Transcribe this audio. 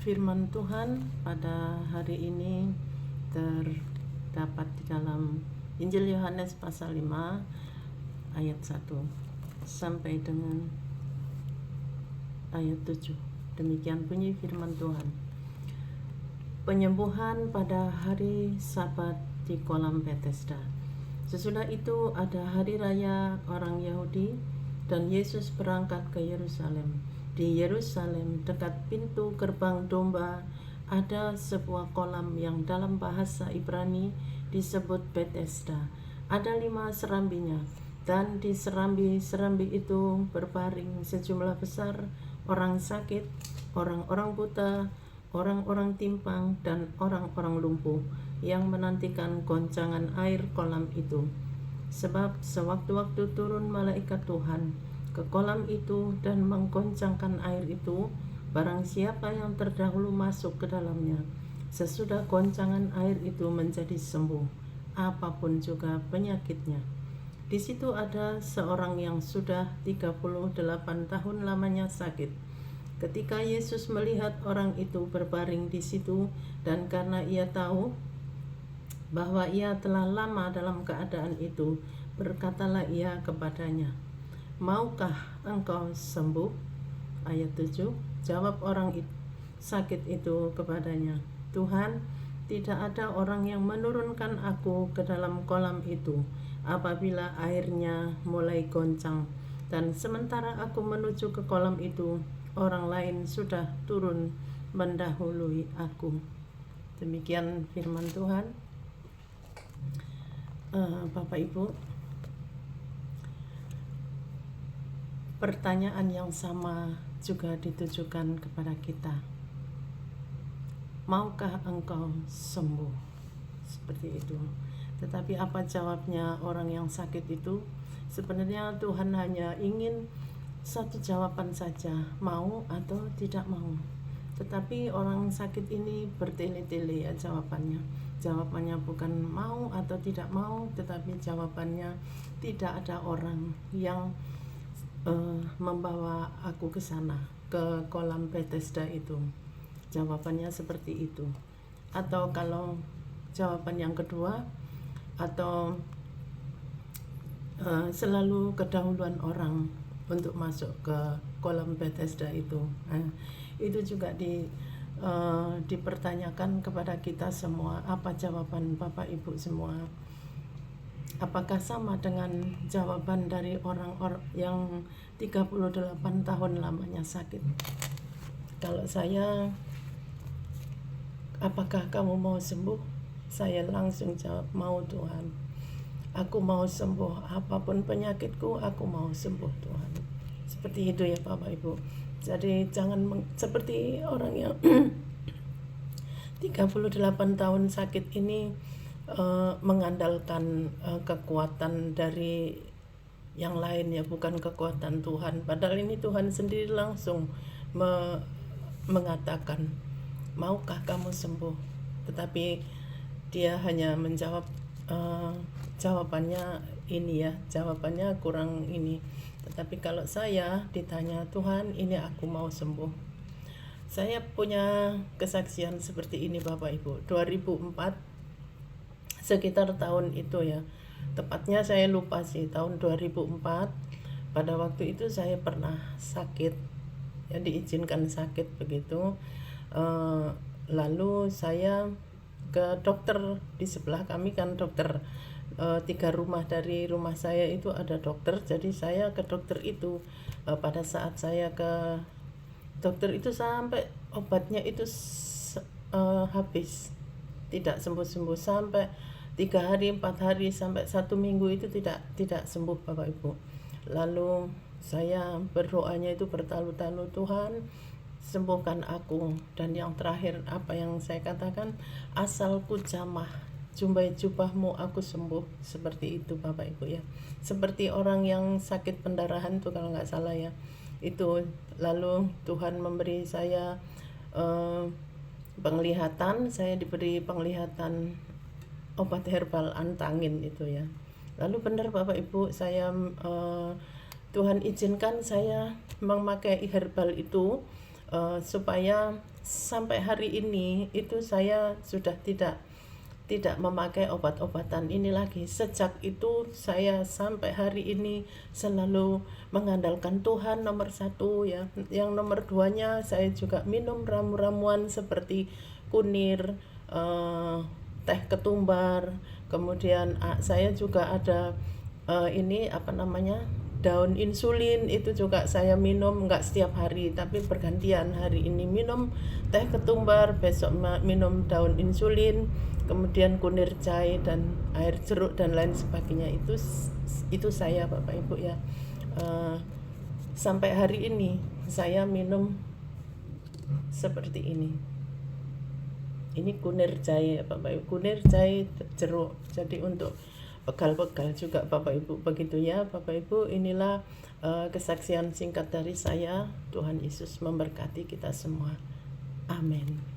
Firman Tuhan pada hari ini terdapat di dalam Injil Yohanes pasal 5 ayat 1 sampai dengan ayat 7. Demikian bunyi firman Tuhan. Penyembuhan pada hari Sabat di kolam Betesda. Sesudah itu ada hari raya orang Yahudi dan Yesus berangkat ke Yerusalem. Di Yerusalem dekat pintu gerbang domba ada sebuah kolam yang dalam bahasa Ibrani disebut Betesda. Ada 5 serambinya, dan di serambi-serambi itu berbaring sejumlah besar orang sakit, orang-orang buta, orang-orang timpang, dan orang-orang lumpuh yang menantikan goncangan air kolam itu. Sebab sewaktu-waktu turun malaikat Tuhan ke kolam itu dan menggoncangkan air itu, barang siapa yang terdahulu masuk ke dalamnya, sesudah goncangan air itu menjadi sembuh, apapun juga penyakitnya. Di situ ada seorang yang sudah 38 tahun lamanya sakit. Ketika Yesus melihat orang itu berbaring di situ, dan karena ia tahu bahwa ia telah lama dalam keadaan itu, berkatalah ia kepadanya, "Maukah engkau sembuh?" Ayat 7. Jawab orang sakit itu kepadanya, "Tuhan, tidak ada orang yang menurunkan aku ke dalam kolam itu apabila airnya mulai goncang, dan sementara aku menuju ke kolam itu, orang lain sudah turun mendahului aku." Demikian firman Tuhan. Bapak Ibu, pertanyaan yang sama juga ditujukan kepada kita. Maukah engkau sembuh? Seperti itu. Tetapi apa jawabnya orang yang sakit itu? Sebenarnya Tuhan hanya ingin satu jawaban saja, mau atau tidak mau. Tetapi orang sakit ini bertele-tele ya jawabannya. Jawabannya bukan mau atau tidak mau, tetapi jawabannya tidak ada orang yang membawa aku ke sana, ke kolam Betesda itu. Jawabannya seperti itu. Atau kalau jawaban yang kedua, atau selalu kedahuluan orang untuk masuk ke kolam Betesda itu. Itu juga dipertanyakan kepada kita semua. Apa jawaban Bapak Ibu semua? Apakah sama dengan jawaban dari orang-orang yang 38 tahun lamanya sakit? Kalau saya, apakah kamu mau sembuh? Saya langsung jawab, mau Tuhan. Aku mau sembuh, apapun penyakitku, aku mau sembuh Tuhan. Seperti itu ya Bapak Ibu. Jadi jangan seperti orang yang 38 tahun sakit ini mengandalkan kekuatan dari yang lain ya, bukan kekuatan Tuhan. Padahal ini Tuhan sendiri langsung mengatakan, maukah kamu sembuh? Tetapi dia hanya menjawab jawabannya ini ya, jawabannya kurang ini. Tetapi kalau saya ditanya, Tuhan ini aku mau sembuh. Saya punya kesaksian seperti ini Bapak Ibu. 2004, sekitar tahun itu ya, tepatnya saya lupa sih, tahun 2004. Pada waktu itu saya pernah sakit ya, diizinkan sakit begitu. Lalu saya ke dokter. Di sebelah kami kan dokter, 3 rumah dari rumah saya itu ada dokter. Jadi saya ke dokter itu. Pada saat saya ke dokter itu sampai obatnya itu habis, tidak sembuh-sembuh, sampai 3 hari, 4 hari, sampai 1 minggu itu tidak sembuh Bapak Ibu. Lalu saya berdoanya itu bertalu-talu, Tuhan sembuhkan aku. Dan yang terakhir apa yang saya katakan, asalku jamah jumbai jubahmu aku sembuh. Seperti itu Bapak Ibu ya. Seperti orang yang sakit pendarahan tuh kalau nggak salah ya. Itu lalu Tuhan memberi saya penglihatan. Saya diberi penglihatan obat herbal antangin itu ya. Lalu benar Bapak Ibu, saya Tuhan izinkan saya memakai herbal itu supaya sampai hari ini itu saya sudah tidak memakai obat-obatan ini lagi. Sejak itu saya sampai hari ini selalu mengandalkan Tuhan nomor satu ya. Yang nomor duanya saya juga minum ramu-ramuan seperti kunir, teh ketumbar, kemudian saya juga ada ini apa namanya, daun insulin, itu juga saya minum, enggak setiap hari tapi bergantian. Hari ini minum teh ketumbar, besok minum daun insulin, kemudian kunir jahe dan air jeruk dan lain sebagainya. Itu saya Bapak Ibu ya. Sampai hari ini saya minum seperti ini. Ini kunir jahe Bapak Ibu, kunir jahe jeruk. Jadi untuk pegal-pegal juga Bapak Ibu, begitu ya Bapak Ibu. Inilah kesaksian singkat dari saya. Tuhan Yesus memberkati kita semua. Amin.